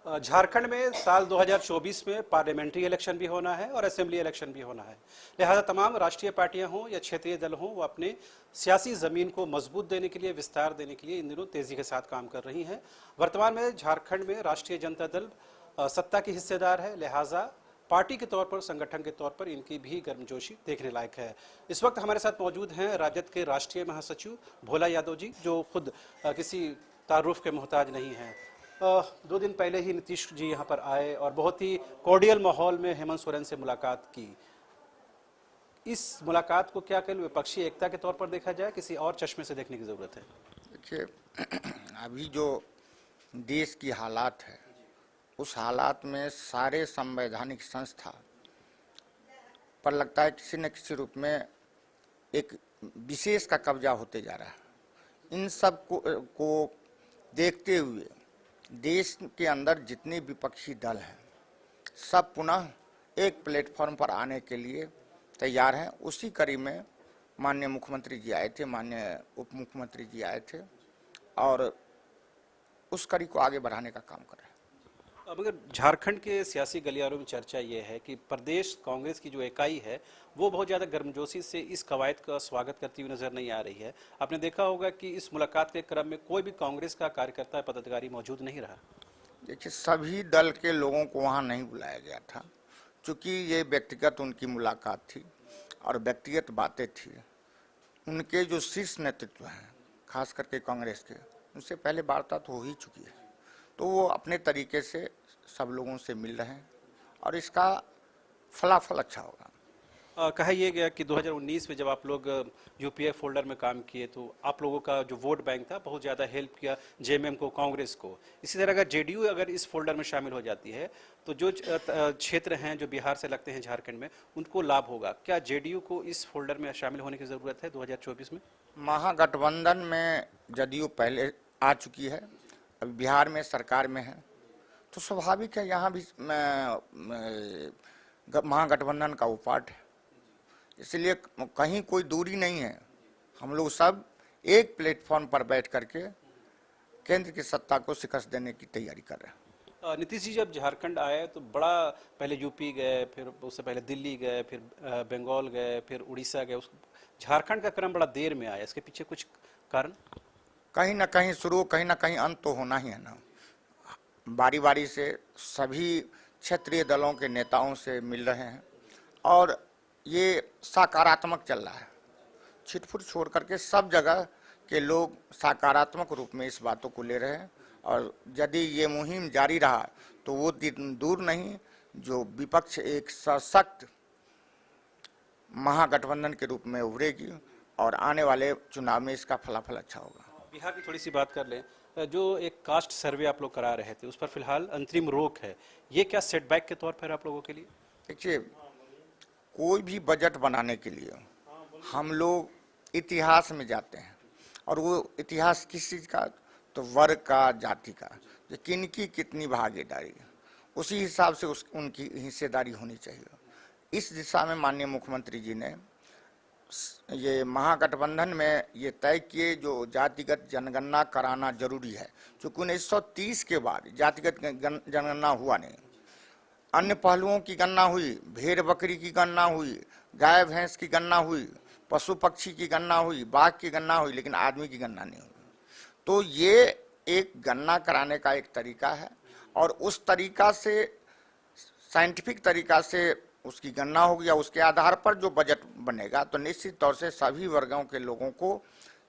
झारखंड में साल 2024 में पार्लियामेंट्री इलेक्शन भी होना है और असेंबली इलेक्शन भी होना है। लिहाजा तमाम राष्ट्रीय पार्टियां हों या क्षेत्रीय दल हों, वो अपने सियासी ज़मीन को मजबूत देने के लिए, विस्तार देने के लिए इन दिनों तेज़ी के साथ काम कर रही हैं। वर्तमान में झारखंड में राष्ट्रीय जनता दल सत्ता की हिस्सेदार है, लिहाजा पार्टी के तौर पर, संगठन के तौर पर इनकी भी गर्मजोशी देखने लायक है। इस वक्त हमारे साथ मौजूद हैं राजद के राष्ट्रीय महासचिव भोला यादव जी, जो खुद किसी तारुफ के मोहताज नहीं हैं। 2 दिन पहले ही नीतीश जी यहाँ पर आए और बहुत ही कॉर्डियल माहौल में हेमंत सोरेन से मुलाकात की। इस मुलाकात को क्या कहें, विपक्षी एकता के तौर पर देखा जाए, किसी और चश्मे से देखने की ज़रूरत है? देखिए, अभी जो देश की हालात है, उस हालात में सारे संवैधानिक संस्था पर लगता है किसी न किसी रूप में एक विशेष का कब्जा होते जा रहा है। इन सब को देखते हुए देश के अंदर जितने विपक्षी दल हैं, सब पुनः एक प्लेटफॉर्म पर आने के लिए तैयार हैं। उसी कड़ी में माननीय मुख्यमंत्री जी आए थे, माननीय उप मुख्यमंत्री जी आए थे और उस कड़ी को आगे बढ़ाने का काम कर रहे हैं। मगर झारखंड के सियासी गलियारों में चर्चा ये है कि प्रदेश कांग्रेस की जो इकाई है वो बहुत ज़्यादा गर्मजोशी से इस कवायद का स्वागत करती हुई नजर नहीं आ रही है। आपने देखा होगा कि इस मुलाकात के क्रम में कोई भी कांग्रेस का कार्यकर्ता पदाधिकारी मौजूद नहीं रहा। देखिए, सभी दल के लोगों को वहाँ नहीं बुलाया गया था, क्योंकि ये व्यक्तिगत उनकी मुलाकात थी और व्यक्तिगत बातें थी। उनके जो शीर्ष नेतृत्व हैं, खास करके कांग्रेस के, उनसे पहले वार्ता तो हो ही चुकी है, तो वो अपने तरीके से सब लोगों से मिल रहे हैं और इसका फलाफल अच्छा होगा। कहा यह गया कि 2019 में जब आप लोग यूपीए फोल्डर में काम किए तो आप लोगों का जो वोट बैंक था बहुत ज़्यादा हेल्प किया जेएमएम को, कांग्रेस को। इसी तरह अगर जेडीयू अगर इस फोल्डर में शामिल हो जाती है तो जो क्षेत्र हैं जो बिहार से लगते हैं झारखंड में, उनको लाभ होगा। क्या जेडीयू को इस फोल्डर में शामिल होने की ज़रूरत है 2024 में? महागठबंधन में जदयू पहले आ चुकी है, अभी बिहार में सरकार में है, तो स्वाभाविक है यहाँ भी महागठबंधन का वो पार्ट है। इसलिए कहीं कोई दूरी नहीं है, हम लोग सब एक प्लेटफॉर्म पर बैठ करके केंद्र की सत्ता को शिकस्त देने की तैयारी कर रहे हैं। नीतीश जी जब झारखंड आए तो बड़ा पहले यूपी गए, फिर उससे पहले दिल्ली गए, फिर बंगाल गए, फिर उड़ीसा गए। झारखंड का क्रम बड़ा देर में आया, इसके पीछे कुछ कारण? कहीं ना कहीं शुरू, कहीं ना कहीं अंत तो होना ही है ना। बारी बारी से सभी क्षेत्रीय दलों के नेताओं से मिल रहे हैं और ये सकारात्मक चल रहा है। छिटफुट छोड़ करके सब जगह के लोग सकारात्मक रूप में इस बातों को ले रहे हैं और यदि ये मुहिम जारी रहा तो वो दिन दूर नहीं जो विपक्ष एक सशक्त महागठबंधन के रूप में उभरेगी और आने वाले चुनाव में इसका फलाफल अच्छा होगा। बिहार की थोड़ी सी बात कर लें। जो एक कास्ट सर्वे आप लोग करा रहे थे उस पर फिलहाल अंतरिम रोक है, ये क्या सेटबैक के तौर पर आप लोगों के लिए? देखिए, कोई भी बजट बनाने के लिए हम लोग इतिहास में जाते हैं और वो इतिहास किस चीज़ का, तो वर्ग का, जाति का, जो किनकी कितनी भागीदारी, उसी हिसाब से उनकी हिस्सेदारी होनी चाहिए। इस दिशा में माननीय मुख्यमंत्री जी ने ये महागठबंधन में ये तय किए जो जातिगत जनगणना कराना जरूरी है, क्योंकि 1930 के बाद जातिगत जनगणना हुआ नहीं। अन्य पहलुओं की गणना हुई, भेड़ बकरी की गणना हुई, गाय भैंस की गणना हुई, पशु पक्षी की गणना हुई, बाघ की गणना हुई, लेकिन आदमी की गणना नहीं हुई। तो ये एक गणना कराने का एक तरीका है और उस तरीका से, साइंटिफिक तरीका से उसकी गणना होगी या उसके आधार पर जो बजट बनेगा तो निश्चित तौर से सभी वर्गों के लोगों को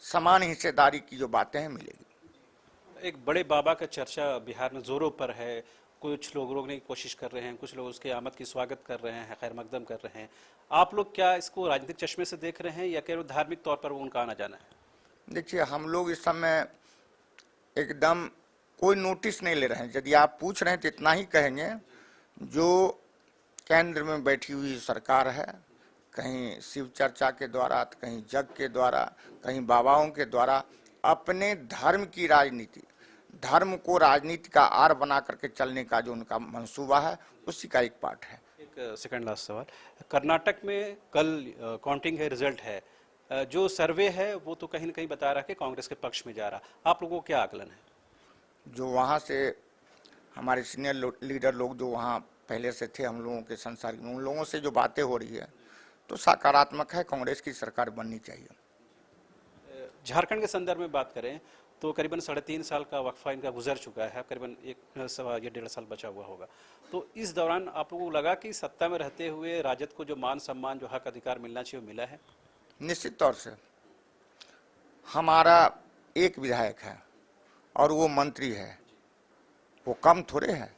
समान हिस्सेदारी की जो बातें हैं मिलेगी। एक बड़े बाबा का चर्चा बिहार में जोरों पर है। कुछ लोग रोकने की कोशिश कर रहे हैं, कुछ लोग उसके आमद की स्वागत कर रहे हैं, खैर मकदम कर रहे हैं। आप लोग क्या इसको राजनीतिक चश्मे से देख रहे हैं या केवल धार्मिक तौर पर वो उनका आना जाना है? देखिए, हम लोग इस समय एकदम कोई नोटिस नहीं ले रहे हैं। यदि आप पूछ रहे हैं तो इतना ही कहेंगे, जो केंद्र में बैठी हुई सरकार है, कहीं शिव चर्चा के द्वारा, कहीं जग के द्वारा, कहीं बाबाओं के द्वारा अपने धर्म की राजनीति, धर्म को राजनीति का आड़ बना करके चलने का जो उनका मंसूबा है, उसी का एक पार्ट है। एक सेकंड लास्ट सवाल। कर्नाटक में कल काउंटिंग है, रिजल्ट है। जो सर्वे है वो तो कहीं ना कहीं बता रहा है कि कांग्रेस के पक्ष में जा रहा। आप लोगों को क्या आकलन है? जो वहाँ से हमारे सीनियर लीडर लोग जो वहाँ पहले से थे हम लोगों के संसार में, उन लोगों से जो बातें हो रही है तो सकारात्मक है। कांग्रेस की सरकार बननी चाहिए। झारखंड के संदर्भ में बात करें तो करीबन 3.5 साल का वक्फा इनका गुजर चुका है, करीबन 1.25 बचा हुआ होगा। तो इस दौरान आप लोगों को लगा कि सत्ता में रहते हुए राजद को जो मान सम्मान, जो हक अधिकार मिलना चाहिए, वो मिला है? निश्चित तौर से हमारा एक विधायक है और वो मंत्री है, वो कम थोड़े है।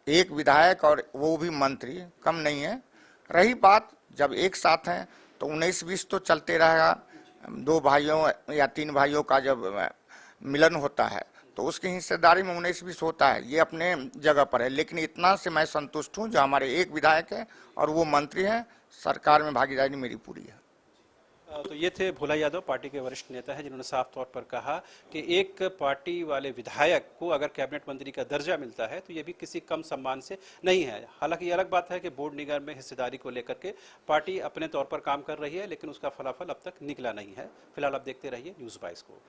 एक विधायक और वो भी मंत्री कम नहीं है। रही बात जब एक साथ हैं तो 19-20 तो चलते रहेगा। दो भाइयों या तीन भाइयों का जब मिलन होता है तो उसकी हिस्सेदारी में 19-20 होता है, ये अपने जगह पर है। लेकिन इतना से मैं संतुष्ट हूँ जो हमारे एक विधायक है और वो मंत्री हैं, सरकार में भागीदारी मेरी पूरी है। तो ये थे भोला यादव, पार्टी के वरिष्ठ नेता हैं, जिन्होंने साफ तौर पर कहा कि एक पार्टी वाले विधायक को अगर कैबिनेट मंत्री का दर्जा मिलता है तो ये भी किसी कम सम्मान से नहीं है। हालांकि ये अलग बात है कि बोर्ड निगम में हिस्सेदारी को लेकर के पार्टी अपने तौर पर काम कर रही है, लेकिन उसका फलाफल अब तक निकला नहीं है। फिलहाल आप देखते रहिए न्यूज़ 22 को।